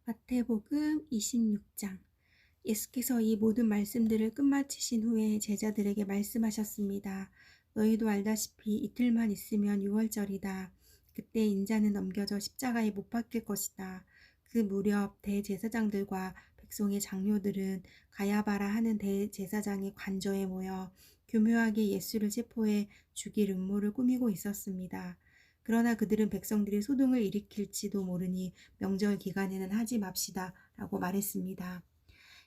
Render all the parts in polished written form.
마태복음 26장. 예수께서 이 모든 말씀들을 끝마치신 후에 제자들에게 말씀하셨습니다. 너희도 알다시피 이틀만 있으면 유월절이다. 그때 인자는 넘겨져 십자가에 못 박힐 것이다. 그 무렵 대제사장들과 백성의 장로들은 가야바라 하는 대제사장의 관저에 모여 교묘하게 예수를 체포해 죽일 음모를 꾸미고 있었습니다. 그러나 그들은 백성들이 소동을 일으킬지도 모르니 명절 기간에는 하지 맙시다 라고 말했습니다.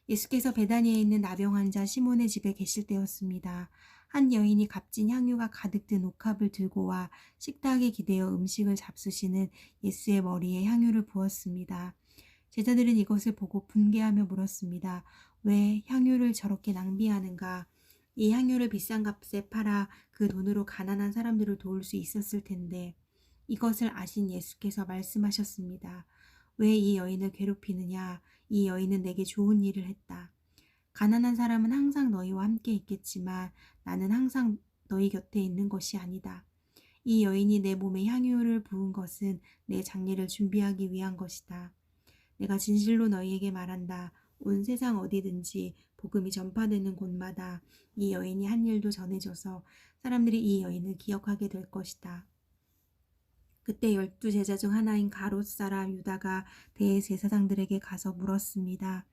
예수께서 베다니에 있는 나병 환자 시몬의 집에 계실 때였습니다. 한 여인이 값진 향유가 가득 든 옥합을 들고 와 식탁에 기대어 음식을 잡수시는 예수의 머리에 향유를 부었습니다. 제자들은 이것을 보고 분개하며 물었습니다. 왜 향유를 저렇게 낭비하는가? 이 향유를 비싼 값에 팔아 그 돈으로 가난한 사람들을 도울 수 있었을 텐데. 이것을 아신 예수께서 말씀하셨습니다. 왜 이 여인을 괴롭히느냐? 이 여인은 내게 좋은 일을 했다. 가난한 사람은 항상 너희와 함께 있겠지만 나는 항상 너희 곁에 있는 것이 아니다. 이 여인이 내 몸에 향유를 부은 것은 내 장례를 준비하기 위한 것이다. 내가 진실로 너희에게 말한다. 온 세상 어디든지 복음이 전파되는 곳마다 이 여인이 한 일도 전해져서 사람들이 이 여인을 기억하게 될 것이다. 그때 12제자 중 하나인 가롯 사람 유다가 대제사장들에게 가서 물었습니다.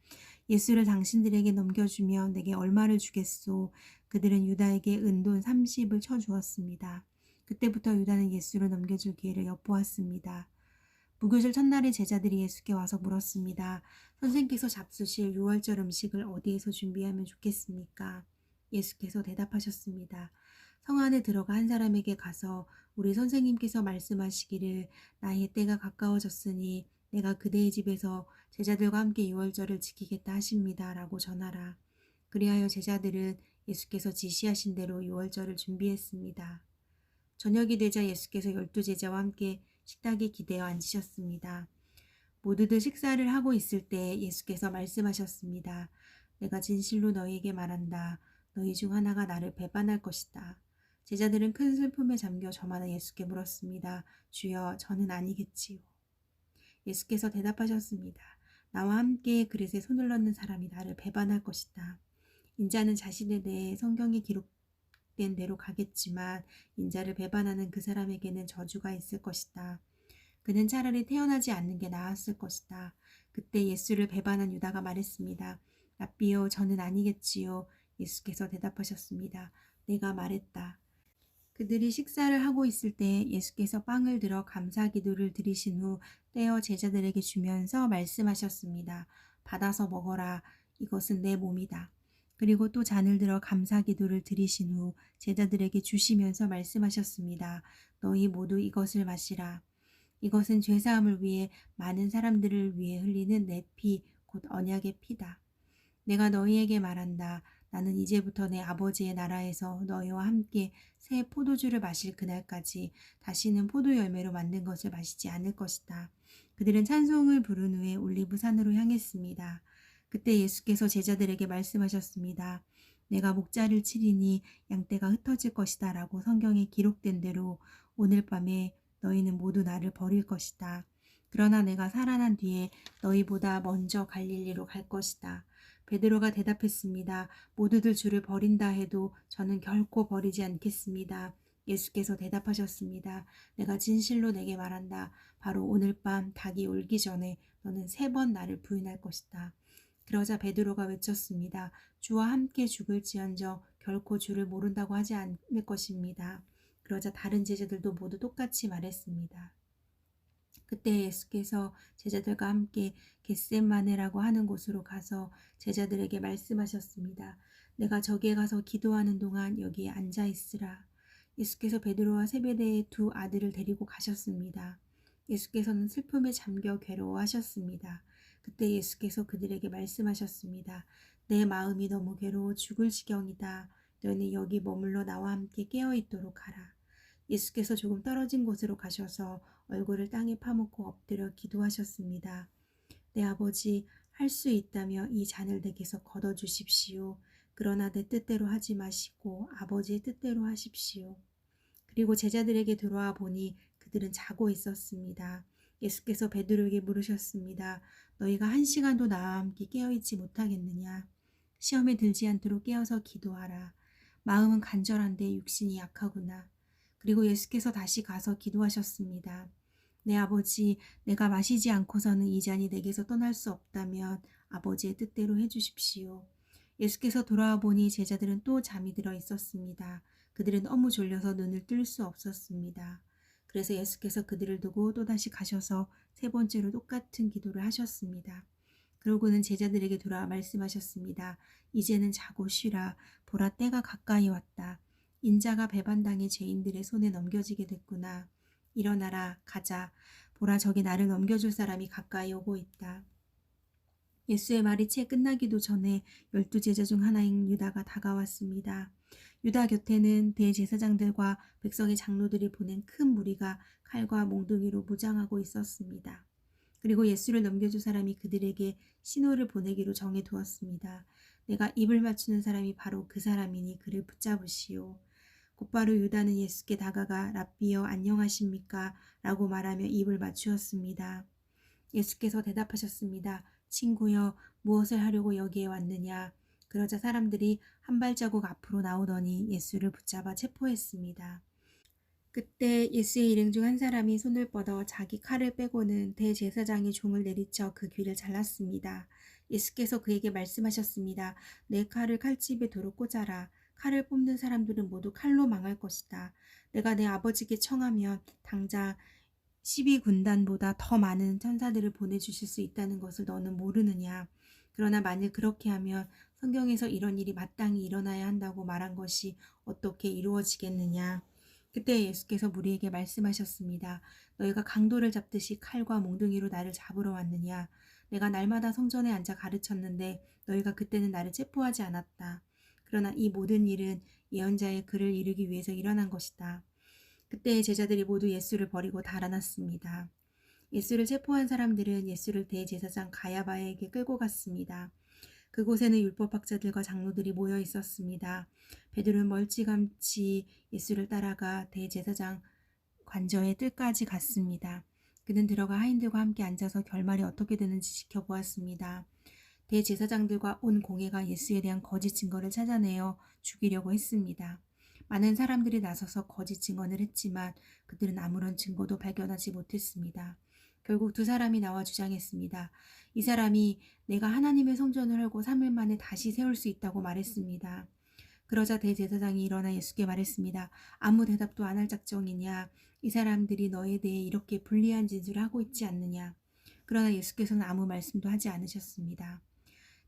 예수를 당신들에게 넘겨주면 내게 얼마를 주겠소? 그들은 유다에게 은돈 30을 쳐주었습니다. 그때부터 유다는 예수를 넘겨줄 기회를 엿보았습니다. 무교절 첫날에 제자들이 예수께 와서 물었습니다. 선생께서 잡수실 유월절 음식을 어디에서 준비하면 좋겠습니까? 예수께서 대답하셨습니다. 성 안에 들어가 한 사람에게 가서 우리 선생님께서 말씀하시기를 나의 때가 가까워졌으니 내가 그대의 집에서 제자들과 함께 유월절을 지키겠다 하십니다. 라고 전하라. 그리하여 제자들은 예수께서 지시하신 대로 유월절을 준비했습니다. 저녁이 되자 예수께서 12제자와 함께 식탁에 기대어 앉으셨습니다. 모두들 식사를 하고 있을 때 예수께서 말씀하셨습니다. 내가 진실로 너희에게 말한다. 너희 중 하나가 나를 배반할 것이다. 제자들은 큰 슬픔에 잠겨 저마다 예수께 물었습니다. 주여, 저는 아니겠지요. 예수께서 대답하셨습니다. 나와 함께 그릇에 손을 넣는 사람이 나를 배반할 것이다. 인자는 자신에 대해 성경에 기록된 대로 가겠지만 인자를 배반하는 그 사람에게는 저주가 있을 것이다. 그는 차라리 태어나지 않는 게 나았을 것이다. 그때 예수를 배반한 유다가 말했습니다. 랍비요, 저는 아니겠지요. 예수께서 대답하셨습니다. 내가 말했다. 그들이 식사를 하고 있을 때 예수께서 빵을 들어 감사 기도를 드리신 후 떼어 제자들에게 주면서 말씀하셨습니다. 받아서 먹어라. 이것은 내 몸이다. 그리고 또 잔을 들어 감사 기도를 드리신 후 제자들에게 주시면서 말씀하셨습니다. 너희 모두 이것을 마시라. 이것은 죄사함을 위해 많은 사람들을 위해 흘리는 내 피, 곧 언약의 피다. 내가 너희에게 말한다. 나는 이제부터 내 아버지의 나라에서 너희와 함께 새 포도주를 마실 그날까지 다시는 포도 열매로 만든 것을 마시지 않을 것이다. 그들은 찬송을 부른 후에 올리브산으로 향했습니다. 그때 예수께서 제자들에게 말씀하셨습니다. 내가 목자를 치리니 양떼가 흩어질 것이다 라고 성경에 기록된 대로 오늘 밤에 너희는 모두 나를 버릴 것이다. 그러나 내가 살아난 뒤에 너희보다 먼저 갈릴리로 갈 것이다. 베드로가 대답했습니다. 모두들 주를 버린다 해도 저는 결코 버리지 않겠습니다. 예수께서 대답하셨습니다. 내가 진실로 내게 말한다. 바로 오늘 밤 닭이 울기 전에 너는 3번 나를 부인할 것이다. 그러자 베드로가 외쳤습니다. 주와 함께 죽을지언정 결코 주를 모른다고 하지 않을 것입니다. 그러자 다른 제자들도 모두 똑같이 말했습니다. 그때 예수께서 제자들과 함께 겟셋마네라고 하는 곳으로 가서 제자들에게 말씀하셨습니다. 내가 저기에 가서 기도하는 동안 여기에 앉아 있으라. 예수께서 베드로와 세베대의 2 아들을 데리고 가셨습니다. 예수께서는 슬픔에 잠겨 괴로워하셨습니다. 그때 예수께서 그들에게 말씀하셨습니다. 내 마음이 너무 괴로워 죽을 지경이다. 너희는 여기 머물러 나와 함께 깨어있도록 하라. 예수께서 조금 떨어진 곳으로 가셔서 얼굴을 땅에 파묻고 엎드려 기도하셨습니다. 내 아버지, 할 수 있다면 이 잔을 내게서 걷어주십시오. 그러나 내 뜻대로 하지 마시고 아버지의 뜻대로 하십시오. 그리고 제자들에게 들어와 보니 그들은 자고 있었습니다. 예수께서 베드로에게 물으셨습니다. 너희가 1시간도 나와 함께 깨어있지 못하겠느냐? 시험에 들지 않도록 깨어서 기도하라. 마음은 간절한데 육신이 약하구나. 그리고 예수께서 다시 가서 기도하셨습니다. 내 아버지, 내가 마시지 않고서는 이 잔이 내게서 떠날 수 없다면 아버지의 뜻대로 해주십시오. 예수께서 돌아와 보니 제자들은 또 잠이 들어 있었습니다. 그들은 너무 졸려서 눈을 뜰 수 없었습니다. 그래서 예수께서 그들을 두고 또다시 가셔서 3번째로 똑같은 기도를 하셨습니다. 그러고는 제자들에게 돌아와 말씀하셨습니다. 이제는 자고 쉬라. 보라, 때가 가까이 왔다. 인자가 배반당해 죄인들의 손에 넘겨지게 됐구나. 일어나라, 가자. 보라, 저기 나를 넘겨줄 사람이 가까이 오고 있다. 예수의 말이 채 끝나기도 전에 12제자 중 하나인 유다가 다가왔습니다. 유다 곁에는 대제사장들과 백성의 장로들이 보낸 큰 무리가 칼과 몽둥이로 무장하고 있었습니다. 그리고 예수를 넘겨줄 사람이 그들에게 신호를 보내기로 정해두었습니다. 내가 입을 맞추는 사람이 바로 그 사람이니 그를 붙잡으시오. 곧바로 유다는 예수께 다가가 랍비여 안녕하십니까? 라고 말하며 입을 맞추었습니다. 예수께서 대답하셨습니다. 친구여, 무엇을 하려고 여기에 왔느냐? 그러자 사람들이 한 발자국 앞으로 나오더니 예수를 붙잡아 체포했습니다. 그때 예수의 일행 중 한 사람이 손을 뻗어 자기 칼을 빼고는 대제사장의 종을 내리쳐 그 귀를 잘랐습니다. 예수께서 그에게 말씀하셨습니다. 내 칼을 칼집에 도로 꽂아라. 칼을 뽑는 사람들은 모두 칼로 망할 것이다. 내가 내 아버지께 청하면 당장 12군단보다 더 많은 천사들을 보내주실 수 있다는 것을 너는 모르느냐. 그러나 만일 그렇게 하면 성경에서 이런 일이 마땅히 일어나야 한다고 말한 것이 어떻게 이루어지겠느냐. 그때 예수께서 무리에게 말씀하셨습니다. 너희가 강도를 잡듯이 칼과 몽둥이로 나를 잡으러 왔느냐. 내가 날마다 성전에 앉아 가르쳤는데 너희가 그때는 나를 체포하지 않았다. 그러나 이 모든 일은 예언자의 글을 이루기 위해서 일어난 것이다. 그때 제자들이 모두 예수를 버리고 달아났습니다. 예수를 체포한 사람들은 예수를 대제사장 가야바에게 끌고 갔습니다. 그곳에는 율법학자들과 장로들이 모여 있었습니다. 베드로는 멀찌감치 예수를 따라가 대제사장 관저의 뜰까지 갔습니다. 그는 들어가 하인들과 함께 앉아서 결말이 어떻게 되는지 지켜보았습니다. 대제사장들과 온 공회가 예수에 대한 거짓 증거를 찾아내어 죽이려고 했습니다. 많은 사람들이 나서서 거짓 증언을 했지만 그들은 아무런 증거도 발견하지 못했습니다. 결국 2사람이 나와 주장했습니다. 이 사람이 내가 하나님의 성전을 헐고 3일 만에 다시 세울 수 있다고 말했습니다. 그러자 대제사장이 일어나 예수께 말했습니다. 아무 대답도 안 할 작정이냐? 이 사람들이 너에 대해 이렇게 불리한 진술을 하고 있지 않느냐? 그러나 예수께서는 아무 말씀도 하지 않으셨습니다.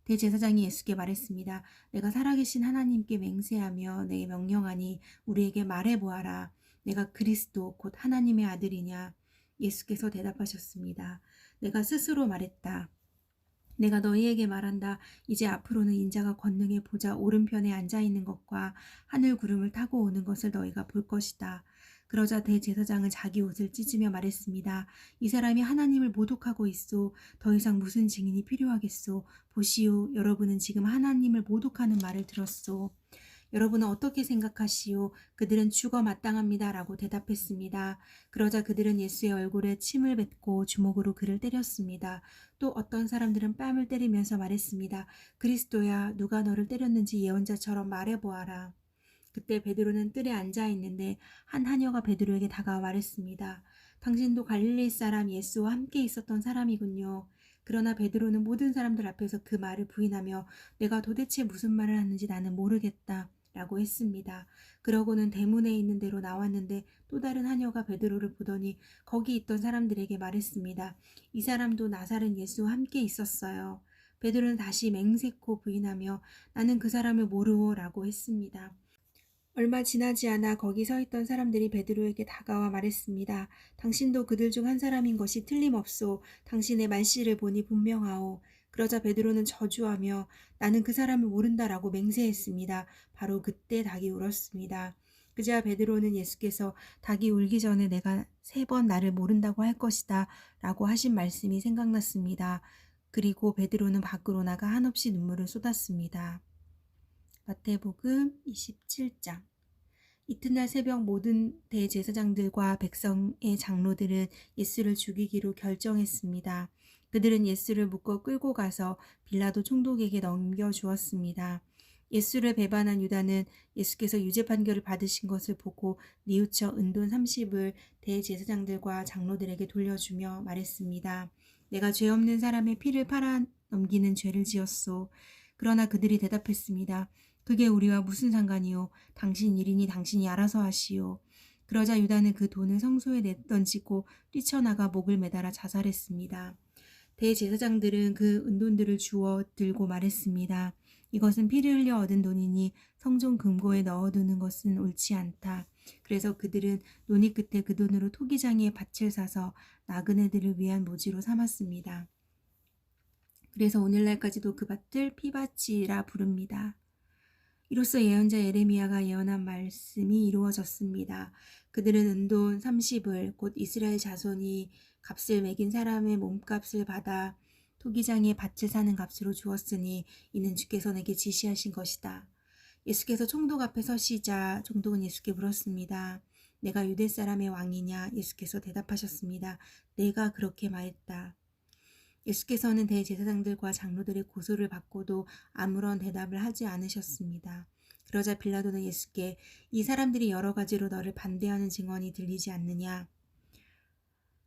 대제사장이 예수께 말했습니다. 내가 살아계신 하나님께 맹세하며 내게 명령하니 우리에게 말해보아라. 내가 그리스도 곧 하나님의 아들이냐? 예수께서 대답하셨습니다. 내가 스스로 말했다. 내가 너희에게 말한다. 이제 앞으로는 인자가 권능의 보좌 오른편에 앉아있는 것과 하늘 구름을 타고 오는 것을 너희가 볼 것이다. 그러자 대제사장은 자기 옷을 찢으며 말했습니다. 이 사람이 하나님을 모독하고 있소. 더 이상 무슨 증인이 필요하겠소. 보시오. 여러분은 지금 하나님을 모독하는 말을 들었소. 여러분은 어떻게 생각하시오? 그들은 죽어 마땅합니다. 라고 대답했습니다. 그러자 그들은 예수의 얼굴에 침을 뱉고 주먹으로 그를 때렸습니다. 또 어떤 사람들은 뺨을 때리면서 말했습니다. 그리스도야, 누가 너를 때렸는지 예언자처럼 말해보아라. 그때 베드로는 뜰에 앉아 있는데 한 하녀가 베드로에게 다가와 말했습니다. 당신도 갈릴리 사람 예수와 함께 있었던 사람이군요. 그러나 베드로는 모든 사람들 앞에서 그 말을 부인하며 내가 도대체 무슨 말을 하는지 나는 모르겠다. 라고 했습니다. 그러고는 대문에 있는 데로 나왔는데 또 다른 하녀가 베드로를 보더니 거기 있던 사람들에게 말했습니다. 이 사람도 나사렛 예수와 함께 있었어요. 베드로는 다시 맹세코 부인하며 나는 그 사람을 모르오 라고 했습니다. 얼마 지나지 않아 거기 서 있던 사람들이 베드로에게 다가와 말했습니다. 당신도 그들 중 한 사람인 것이 틀림없소. 당신의 말씨를 보니 분명하오. 그러자 베드로는 저주하며 나는 그 사람을 모른다라고 맹세했습니다. 바로 그때 닭이 울었습니다. 그제야 베드로는 예수께서 닭이 울기 전에 내가 3번 나를 모른다고 할 것이다 라고 하신 말씀이 생각났습니다. 그리고 베드로는 밖으로 나가 한없이 눈물을 쏟았습니다. 마태복음 27장. 이튿날 새벽 모든 대제사장들과 백성의 장로들은 예수를 죽이기로 결정했습니다. 그들은 예수를 묶어 끌고 가서 빌라도 총독에게 넘겨주었습니다. 예수를 배반한 유다는 예수께서 유죄 판결을 받으신 것을 보고 뉘우쳐 은돈 30을 대제사장들과 장로들에게 돌려주며 말했습니다. 내가 죄 없는 사람의 피를 팔아 넘기는 죄를 지었소. 그러나 그들이 대답했습니다. 그게 우리와 무슨 상관이요? 당신 일이니 당신이 알아서 하시오. 그러자 유다는 그 돈을 성소에 내던지고 뛰쳐나가 목을 매달아 자살했습니다. 대제사장들은 그 은돈들을 주워 들고 말했습니다. 이것은 피를 흘려 얻은 돈이니 성전 금고에 넣어두는 것은 옳지 않다. 그래서 그들은 논의 끝에 그 돈으로 토기장에 밭을 사서 나그네들을 위한 묘지로 삼았습니다. 그래서 오늘날까지도 그 밭을 피밭이라 부릅니다. 이로써 예언자 예레미야가 예언한 말씀이 이루어졌습니다. 그들은 은돈 30을 곧 이스라엘 자손이 값을 매긴 사람의 몸값을 받아 토기장에 밭을 사는 값으로 주었으니 이는 주께서 내게 지시하신 것이다. 예수께서 총독 앞에 서시자 총독은 예수께 물었습니다. 내가 유대 사람의 왕이냐? 예수께서 대답하셨습니다. 내가 그렇게 말했다. 예수께서는 대제사장들과 장로들의 고소를 받고도 아무런 대답을 하지 않으셨습니다. 그러자 빌라도는 예수께 이 사람들이 여러 가지로 너를 반대하는 증언이 들리지 않느냐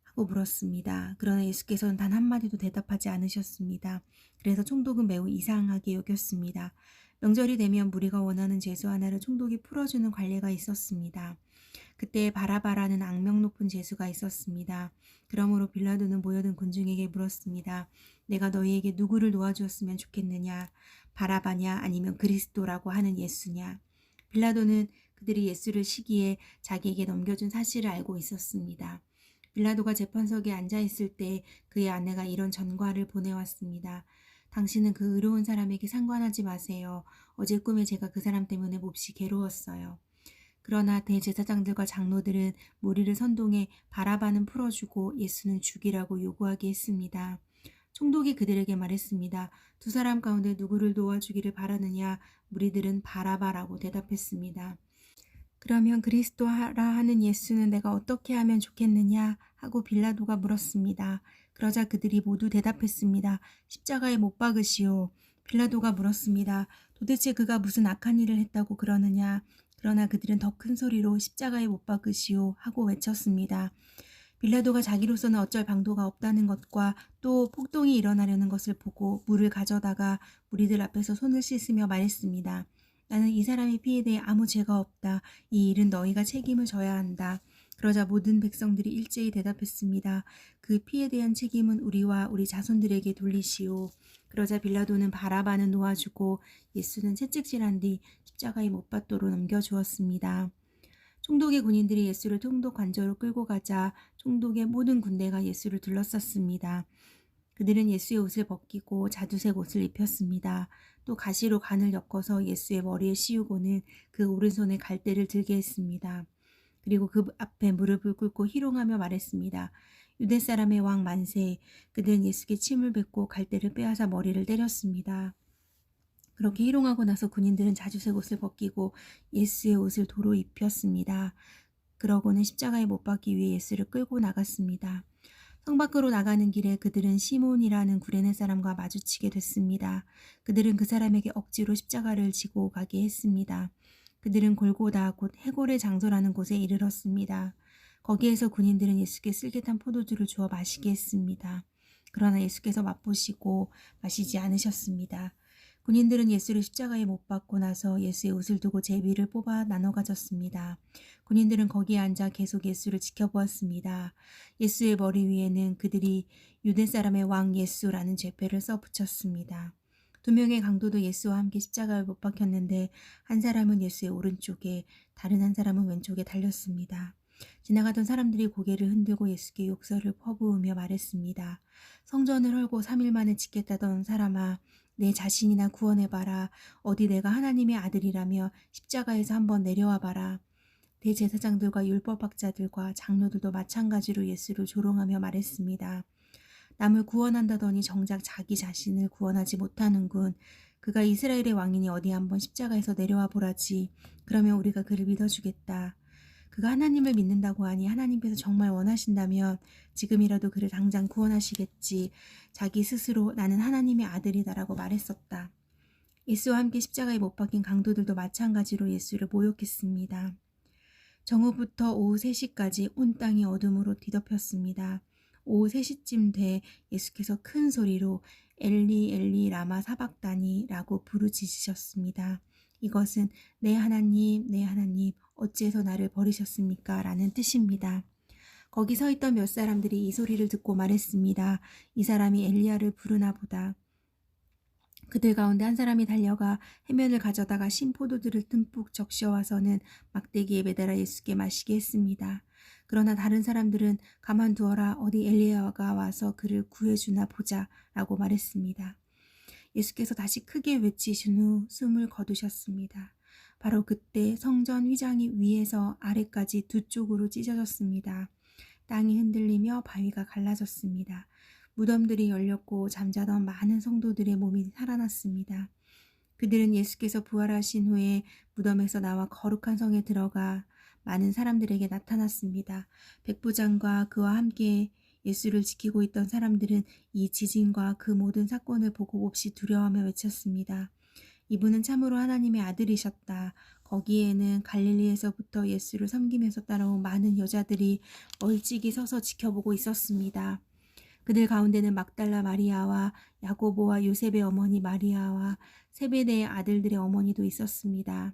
하고 물었습니다. 그러나 예수께서는 단 한마디도 대답하지 않으셨습니다. 그래서 총독은 매우 이상하게 여겼습니다. 명절이 되면 무리가 원하는 죄수 하나를 총독이 풀어주는 관례가 있었습니다. 그때 바라바라는 악명 높은 죄수가 있었습니다. 그러므로 빌라도는 모여든 군중에게 물었습니다. 내가 너희에게 누구를 놓아주었으면 좋겠느냐? 바라바냐 아니면 그리스도라고 하는 예수냐? 빌라도는 그들이 예수를 시기에 자기에게 넘겨준 사실을 알고 있었습니다. 빌라도가 재판석에 앉아있을 때 그의 아내가 이런 전과를 보내왔습니다. 당신은 그 의로운 사람에게 상관하지 마세요. 어제 꿈에 제가 그 사람 때문에 몹시 괴로웠어요. 그러나 대제사장들과 장로들은 무리를 선동해 바라바는 풀어주고 예수는 죽이라고 요구하게 했습니다. 총독이 그들에게 말했습니다. 두 사람 가운데 누구를 도와주기를 바라느냐? 무리들은 바라바라고 대답했습니다. 그러면 그리스도라 하는 예수는 내가 어떻게 하면 좋겠느냐? 하고 빌라도가 물었습니다. 그러자 그들이 모두 대답했습니다. 십자가에 못 박으시오. 빌라도가 물었습니다. 도대체 그가 무슨 악한 일을 했다고 그러느냐? 그러나 그들은 더 큰 소리로 십자가에 못 박으시오 하고 외쳤습니다. 빌라도가 자기로서는 어쩔 방도가 없다는 것과 또 폭동이 일어나려는 것을 보고 물을 가져다가 무리들 앞에서 손을 씻으며 말했습니다. 나는 이 사람의 피에 대해 아무 죄가 없다. 이 일은 너희가 책임을 져야 한다. 그러자 모든 백성들이 일제히 대답했습니다. 그 피에 대한 책임은 우리와 우리 자손들에게 돌리시오. 그러자 빌라도는 바라바는 놓아주고 예수는 채찍질한 뒤 십자가에 못 박도록 넘겨주었습니다. 총독의 군인들이 예수를 총독 관저로 끌고 가자 총독의 모든 군대가 예수를 둘러쌌습니다. 그들은 예수의 옷을 벗기고 자두색 옷을 입혔습니다. 또 가시로 간을 엮어서 예수의 머리에 씌우고는 그 오른손에 갈대를 들게 했습니다. 그리고 그 앞에 무릎을 꿇고 희롱하며 말했습니다. 유대 사람의 왕 만세. 그들은 예수께 침을 뱉고 갈대를 빼앗아 머리를 때렸습니다. 그렇게 희롱하고 나서 군인들은 자주색 옷을 벗기고 예수의 옷을 도로 입혔습니다. 그러고는 십자가에 못 박기 위해 예수를 끌고 나갔습니다. 성 밖으로 나가는 길에 그들은 시몬이라는 구레네 사람과 마주치게 됐습니다. 그들은 그 사람에게 억지로 십자가를 지고 가게 했습니다. 그들은 골고다 곧 해골의 장소라는 곳에 이르렀습니다. 거기에서 군인들은 예수께 쓸개탄 포도주를 주어 마시게 했습니다. 그러나 예수께서 맛보시고 마시지 않으셨습니다. 군인들은 예수를 십자가에 못 박고 나서 예수의 옷을 두고 제비를 뽑아 나눠 가졌습니다. 군인들은 거기에 앉아 계속 예수를 지켜보았습니다. 예수의 머리 위에는 그들이 유대 사람의 왕 예수라는 죄패를 써 붙였습니다. 두 명의 강도도 예수와 함께 십자가에 못 박혔는데 한 사람은 예수의 오른쪽에 다른 한 사람은 왼쪽에 달렸습니다. 지나가던 사람들이 고개를 흔들고 예수께 욕설을 퍼부으며 말했습니다. 성전을 헐고 3일 만에 짓겠다던 사람아, 내 자신이나 구원해봐라. 어디 내가 하나님의 아들이라며 십자가에서 한번 내려와봐라. 대제사장들과 율법학자들과 장로들도 마찬가지로 예수를 조롱하며 말했습니다. 남을 구원한다더니 정작 자기 자신을 구원하지 못하는군. 그가 이스라엘의 왕이니 어디 한번 십자가에서 내려와 보라지. 그러면 우리가 그를 믿어주겠다. 그가 하나님을 믿는다고 하니 하나님께서 정말 원하신다면 지금이라도 그를 당장 구원하시겠지. 자기 스스로 나는 하나님의 아들이다라고 말했었다. 예수와 함께 십자가에 못 박힌 강도들도 마찬가지로 예수를 모욕했습니다. 정오부터 오후 3시까지 온 땅이 어둠으로 뒤덮였습니다. 오후 3시쯤 돼 예수께서 큰 소리로 엘리 엘리 라마 사박다니 라고 부르짖으셨습니다. 이것은 내 하나님 내 하나님 어찌해서 나를 버리셨습니까? 라는 뜻입니다. 거기 서 있던 몇 사람들이 이 소리를 듣고 말했습니다. 이 사람이 엘리야를 부르나 보다. 그들 가운데 한 사람이 달려가 해면을 가져다가 신포도들을 듬뿍 적셔와서는 막대기에 매달아 예수께 마시게 했습니다. 그러나 다른 사람들은 가만두어라, 어디 엘리야가 와서 그를 구해주나 보자 라고 말했습니다. 예수께서 다시 크게 외치신 후 숨을 거두셨습니다. 바로 그때 성전 휘장이 위에서 아래까지 두 쪽으로 찢어졌습니다. 땅이 흔들리며 바위가 갈라졌습니다. 무덤들이 열렸고 잠자던 많은 성도들의 몸이 살아났습니다. 그들은 예수께서 부활하신 후에 무덤에서 나와 거룩한 성에 들어가 많은 사람들에게 나타났습니다. 백부장과 그와 함께 예수를 지키고 있던 사람들은 이 지진과 그 모든 사건을 보고 몹시 두려워하며 외쳤습니다. 이분은 참으로 하나님의 아들이셨다. 거기에는 갈릴리에서부터 예수를 섬기면서 따라온 많은 여자들이 멀찍이 서서 지켜보고 있었습니다. 그들 가운데는 막달라 마리아와 야고보와 요셉의 어머니 마리아와 세베대의 아들들의 어머니도 있었습니다.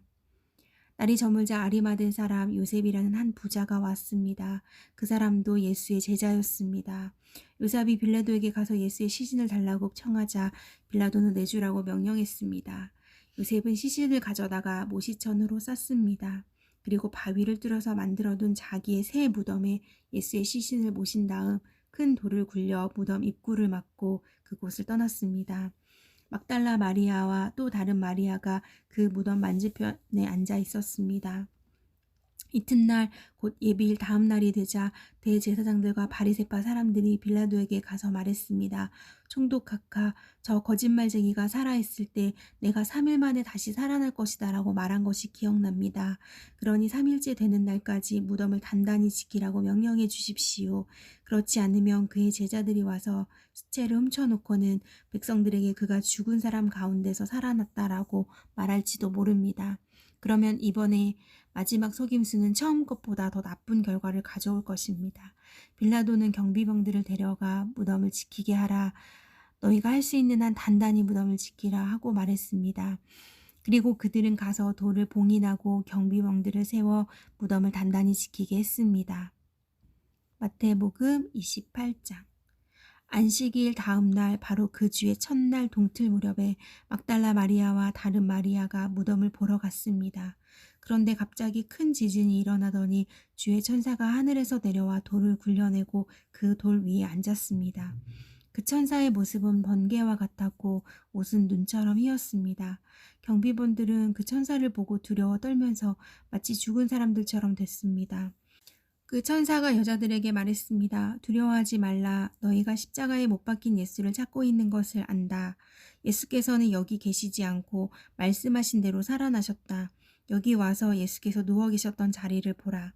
날이 저물자 아리마대 사람 요셉이라는 한 부자가 왔습니다. 그 사람도 예수의 제자였습니다. 요셉이 빌라도에게 가서 예수의 시신을 달라고 청하자 빌라도는 내주라고 명령했습니다. 요셉은 시신을 가져다가 모시천으로 쌌습니다. 그리고 바위를 뚫어서 만들어둔 자기의 새 무덤에 예수의 시신을 모신 다음 큰 돌을 굴려 무덤 입구를 막고 그곳을 떠났습니다. 막달라 마리아와 또 다른 마리아가 그 무덤 만지편에 앉아 있었습니다. 이튿날 곧 예비일 다음 날이 되자 대제사장들과 바리새파 사람들이 빌라도에게 가서 말했습니다. 총독각하, 저 거짓말쟁이가 살아있을 때 내가 3일 만에 다시 살아날 것이다 라고 말한 것이 기억납니다. 그러니 3일째 되는 날까지 무덤을 단단히 지키라고 명령해 주십시오. 그렇지 않으면 그의 제자들이 와서 시체를 훔쳐놓고는 백성들에게 그가 죽은 사람 가운데서 살아났다라고 말할지도 모릅니다. 그러면 이번에 마지막 속임수는 처음 것보다 더 나쁜 결과를 가져올 것입니다. 빌라도는 경비병들을 데려가 무덤을 지키게 하라. 너희가 할 수 있는 한 단단히 무덤을 지키라 하고 말했습니다. 그리고 그들은 가서 돌을 봉인하고 경비병들을 세워 무덤을 단단히 지키게 했습니다. 마태복음 28장. 안식일 다음 날 바로 그 주의 첫날 동틀 무렵에 막달라 마리아와 다른 마리아가 무덤을 보러 갔습니다. 그런데 갑자기 큰 지진이 일어나더니 주의 천사가 하늘에서 내려와 돌을 굴려내고 그 돌 위에 앉았습니다. 그 천사의 모습은 번개와 같았고 옷은 눈처럼 휘었습니다. 경비원들은 그 천사를 보고 두려워 떨면서 마치 죽은 사람들처럼 됐습니다. 그 천사가 여자들에게 말했습니다. 두려워하지 말라. 너희가 십자가에 못 박힌 예수를 찾고 있는 것을 안다. 예수께서는 여기 계시지 않고 말씀하신 대로 살아나셨다. 여기 와서 예수께서 누워 계셨던 자리를 보라.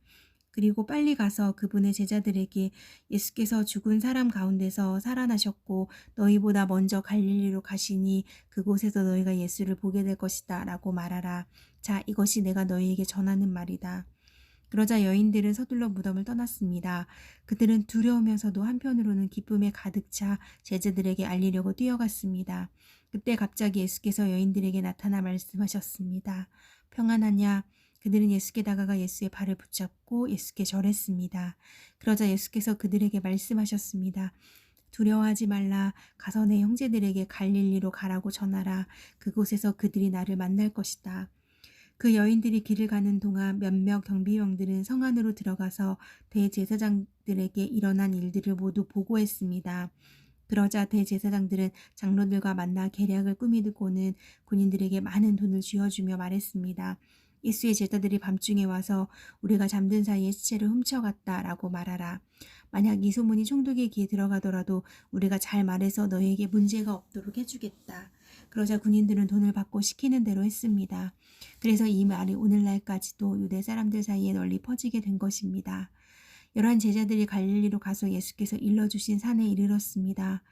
그리고 빨리 가서 그분의 제자들에게 예수께서 죽은 사람 가운데서 살아나셨고 너희보다 먼저 갈릴리로 가시니 그곳에서 너희가 예수를 보게 될 것이다 라고 말하라. 자, 이것이 내가 너희에게 전하는 말이다. 그러자 여인들은 서둘러 무덤을 떠났습니다. 그들은 두려우면서도 한편으로는 기쁨에 가득 차 제자들에게 알리려고 뛰어갔습니다. 그때 갑자기 예수께서 여인들에게 나타나 말씀하셨습니다. 평안하냐? 그들은 예수께 다가가 예수의 발을 붙잡고 예수께 절했습니다. 그러자 예수께서 그들에게 말씀하셨습니다. 두려워하지 말라. 가서 내 형제들에게 갈릴리로 가라고 전하라. 그곳에서 그들이 나를 만날 것이다. 그 여인들이 길을 가는 동안 몇몇 경비병들은 성 안으로 들어가서 대제사장들에게 일어난 일들을 모두 보고했습니다. 그러자 대제사장들은 장로들과 만나 계략을 꾸미고는 군인들에게 많은 돈을 쥐어주며 말했습니다. 예수의 제자들이 밤중에 와서 우리가 잠든 사이에 시체를 훔쳐갔다라고 말하라. 만약 이 소문이 총독의 귀에 들어가더라도 우리가 잘 말해서 너희에게 문제가 없도록 해주겠다. 그러자 군인들은 돈을 받고 시키는 대로 했습니다. 그래서 이 말이 오늘날까지도 유대 사람들 사이에 널리 퍼지게 된 것입니다. 열한 제자들이 갈릴리로 가서 예수께서 일러주신 산에 이르렀습니다.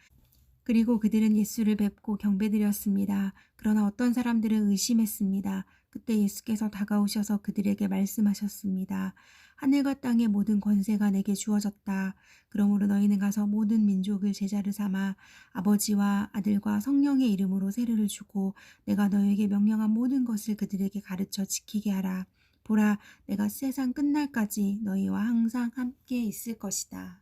그리고 그들은 예수를 뵙고 경배드렸습니다. 그러나 어떤 사람들은 의심했습니다. 그때 예수께서 다가오셔서 그들에게 말씀하셨습니다. 하늘과 땅의 모든 권세가 내게 주어졌다. 그러므로 너희는 가서 모든 민족을 제자를 삼아 아버지와 아들과 성령의 이름으로 세례를 주고 내가 너희에게 명령한 모든 것을 그들에게 가르쳐 지키게 하라. 보라, 내가 세상 끝날까지 너희와 항상 함께 있을 것이다.